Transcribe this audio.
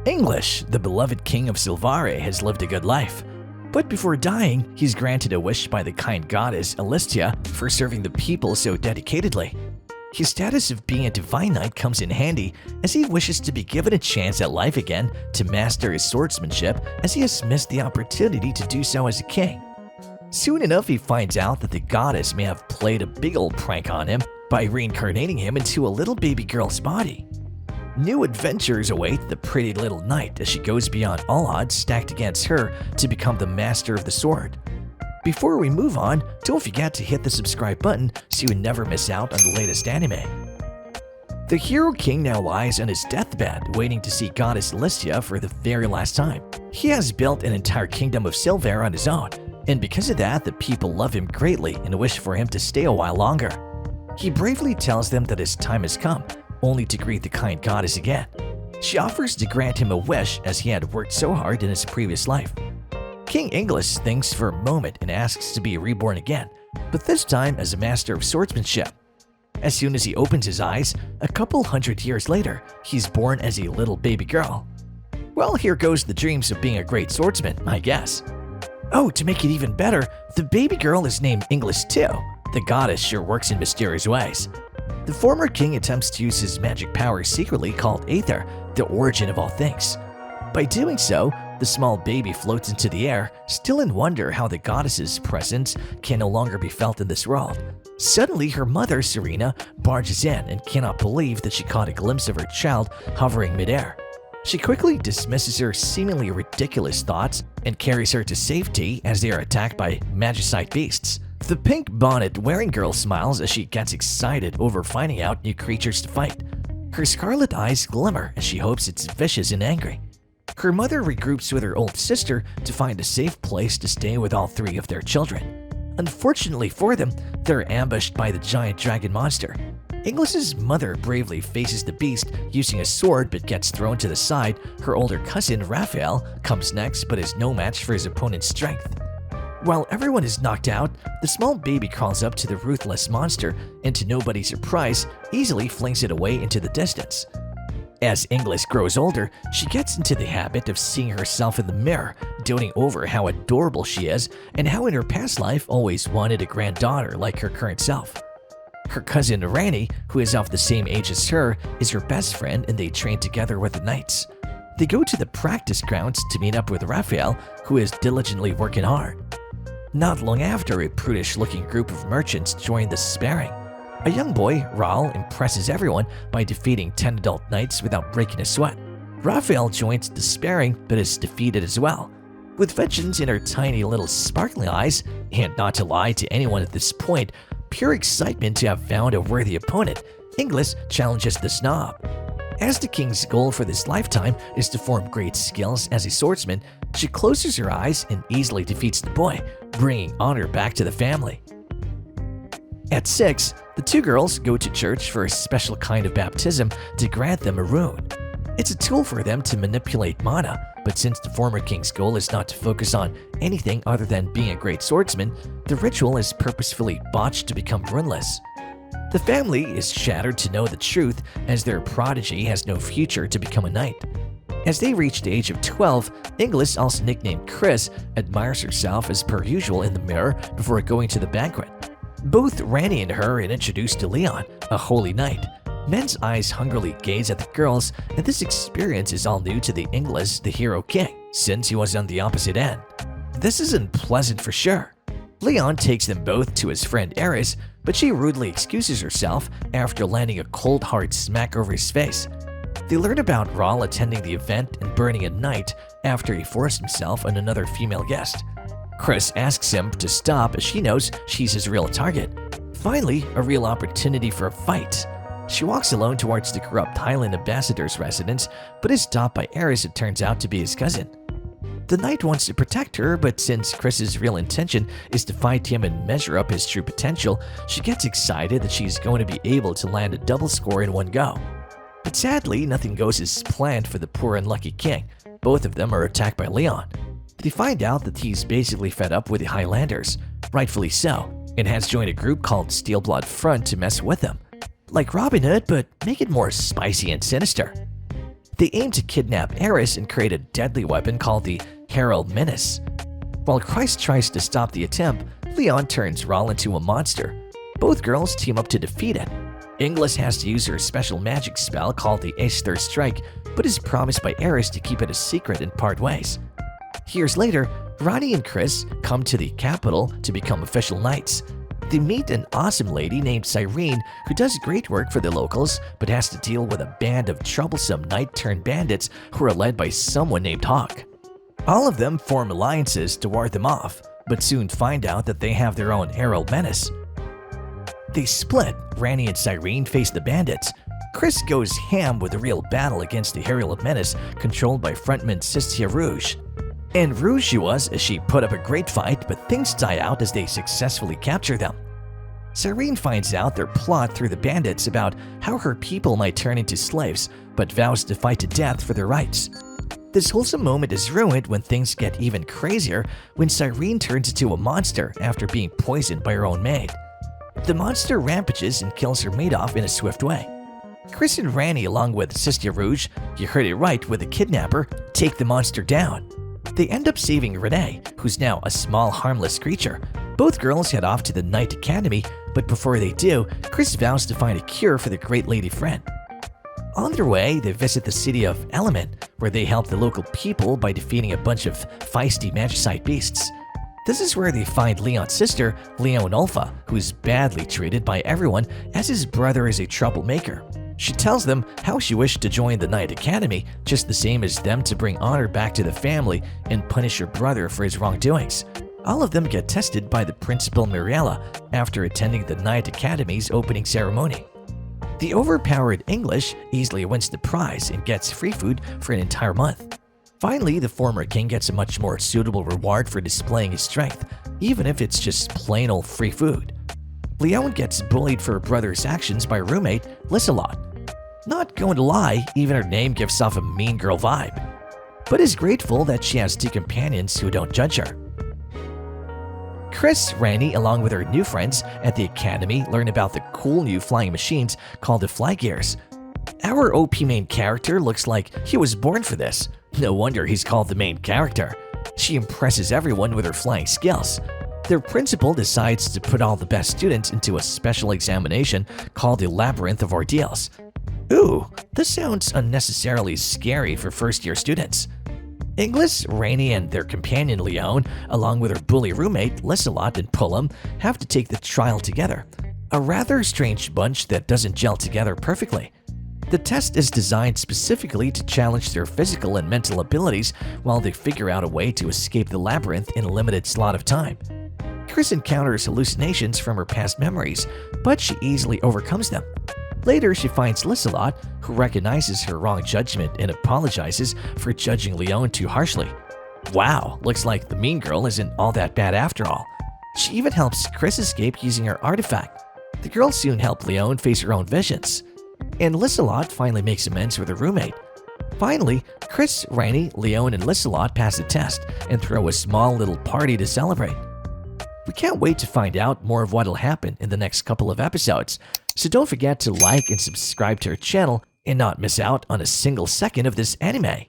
English, the beloved king of Silvare, has lived a good life. But before dying, he's granted a wish by the kind goddess Alistia for serving the people so dedicatedly. His status of being a divine knight comes in handy as he wishes to be given a chance at life again to master his swordsmanship, as he has missed the opportunity to do so as a king. Soon enough, he finds out that the goddess may have played a big old prank on him by reincarnating him into a little baby girl's body. New adventures await the pretty little knight as she goes beyond all odds stacked against her to become the master of the sword. Before we move on, don't forget to hit the subscribe button so you never miss out on the latest anime. The hero king now lies on his deathbed waiting to see Goddess Alistia for the very last time. He has built an entire kingdom of Silvare on his own, and because of that, the people love him greatly and wish for him to stay a while longer. He bravely tells them that his time has come, only to greet the kind goddess again. She offers to grant him a wish as he had worked so hard in his previous life. King English thinks for a moment and asks to be reborn again, but this time as a master of swordsmanship. As soon as he opens his eyes, a couple hundred years later, he's born as a little baby girl. Well, here goes the dreams of being a great swordsman, I guess. Oh, to make it even better, the baby girl is named English too. The goddess sure works in mysterious ways. The former king attempts to use his magic power secretly called Aether, the origin of all things. By doing so, the small baby floats into the air, still in wonder how the goddess's presence can no longer be felt in this world. Suddenly, her mother, Serena, barges in and cannot believe that she caught a glimpse of her child hovering midair. She quickly dismisses her seemingly ridiculous thoughts and carries her to safety as they are attacked by magicite beasts. The pink bonnet-wearing girl smiles as she gets excited over finding out new creatures to fight. Her scarlet eyes glimmer as she hopes it's vicious and angry. Her mother regroups with her old sister to find a safe place to stay with all three of their children. Unfortunately for them, they're ambushed by the giant dragon monster. English's mother bravely faces the beast using a sword but gets thrown to the side. Her older cousin, Raphael, comes next but is no match for his opponent's strength. While everyone is knocked out, the small baby crawls up to the ruthless monster and, to nobody's surprise, easily flings it away into the distance. As English grows older, she gets into the habit of seeing herself in the mirror, doting over how adorable she is and how in her past life always wanted a granddaughter like her current self. Her cousin Rani, who is of the same age as her, is her best friend and they train together with the knights. They go to the practice grounds to meet up with Raphael, who is diligently working hard. Not long after, a prudish-looking group of merchants join the sparring. A young boy, Raul, impresses everyone by defeating 10 adult knights without breaking a sweat. Raphael joins the sparring but is defeated as well. With vengeance in her tiny little sparkling eyes, and not to lie to anyone at this point, pure excitement to have found a worthy opponent, English challenges the snob. As the king's goal for this lifetime is to form great skills as a swordsman, she closes her eyes and easily defeats the boy, bringing honor back to the family. At 6, the two girls go to church for a special kind of baptism to grant them a rune. It's a tool for them to manipulate mana, but since the former king's goal is not to focus on anything other than being a great swordsman, the ritual is purposefully botched to become runeless. The family is shattered to know the truth as their prodigy has no future to become a knight. As they reach the age of 12, English, also nicknamed Chris, admires herself as per usual in the mirror before going to the banquet. Both Rani and her are introduced to Leon, a holy knight. Men's eyes hungrily gaze at the girls, and this experience is all new to the English, the hero king, since he was on the opposite end. This isn't pleasant for sure. Leon takes them both to his friend Eris, but she rudely excuses herself after landing a cold hard smack over his face. They learn about Raul attending the event and burning a knight after he forced himself on another female guest. Chris asks him to stop as she knows she's his real target. Finally, a real opportunity for a fight. She walks alone towards the corrupt Highland ambassador's residence, but is stopped by Eris, it turns out to be his cousin. The knight wants to protect her, but since Chris's real intention is to fight him and measure up his true potential, she gets excited that she's going to be able to land a double score in one go. But sadly, nothing goes as planned for the poor unlucky king. Both of them are attacked by Leon. They find out that he's basically fed up with the Highlanders, rightfully so, and has joined a group called Steelblood Front to mess with them. Like Robin Hood, but make it more spicy and sinister. They aim to kidnap Eris and create a deadly weapon called the Herald Menace. While Christ tries to stop the attempt, Leon turns Rawl into a monster. Both girls team up to defeat it. English has to use her special magic spell called the Aether Strike, but is promised by Eris to keep it a secret and part ways. Years later, Ronnie and Chris come to the capital to become official knights. They meet an awesome lady named Cyrene who does great work for the locals but has to deal with a band of troublesome knight-turned-bandits who are led by someone named Hawk. All of them form alliances to ward them off, but soon find out that they have their own Herald Menace. They split. Ranny and Cyrene face the bandits. Chris goes ham with a real battle against the Herald Menace controlled by frontman Sistia Rouge. And Rouge she was as she put up a great fight, but things die out as they successfully capture them. Cyrene finds out their plot through the bandits about how her people might turn into slaves, but vows to fight to death for their rights. This wholesome moment is ruined when things get even crazier when Cyrene turns into a monster after being poisoned by her own maid. The monster rampages and kills her maid off in a swift way. Chris and Ranny, along with Sistia Rouge, you heard it right, with the kidnapper, take the monster down. They end up saving Renee, who's now a small harmless creature. Both girls head off to the Knight Academy, but before they do, Chris vows to find a cure for the Great Lady Friend. On their way, they visit the city of Element, where they help the local people by defeating a bunch of feisty magicite beasts. This is where they find Leon's sister, Leonolfa, who's badly treated by everyone as his brother is a troublemaker. She tells them how she wished to join the Knight Academy, just the same as them to bring honor back to the family and punish her brother for his wrongdoings. All of them get tested by the principal Muriela after attending the Knight Academy's opening ceremony. The overpowered English easily wins the prize and gets free food for an entire month. Finally, the former king gets a much more suitable reward for displaying his strength, even if it's just plain old free food. Leon gets bullied for her brother's actions by her roommate, Lissalot. Not going to lie, even her name gives off a mean girl vibe, but is grateful that she has two companions who don't judge her. Chris, Randy, along with her new friends at the academy, learn about the cool new flying machines called the Fly Gears. Our OP main character looks like he was born for this. No wonder he's called the main character. She impresses everyone with her flying skills. Their principal decides to put all the best students into a special examination called the Labyrinth of Ordeals. Ooh, this sounds unnecessarily scary for first-year students. Inglis, Rainey, and their companion Leon, along with her bully roommate Lissalot and Pullum, have to take the trial together. A rather strange bunch that doesn't gel together perfectly. The test is designed specifically to challenge their physical and mental abilities while they figure out a way to escape the labyrinth in a limited slot of time. Chris encounters hallucinations from her past memories, but she easily overcomes them. Later, she finds Lissalot, who recognizes her wrong judgment and apologizes for judging Leon too harshly. Wow, looks like the mean girl isn't all that bad after all. She even helps Chris escape using her artifact. The girls soon help Leon face her own visions. And Lissalot finally makes amends with her roommate. Finally, Chris, Rainey, Leon, and Lissalot pass the test and throw a small little party to celebrate. We can't wait to find out more of what'll happen in the next couple of episodes, so don't forget to like and subscribe to our channel and not miss out on a single second of this anime.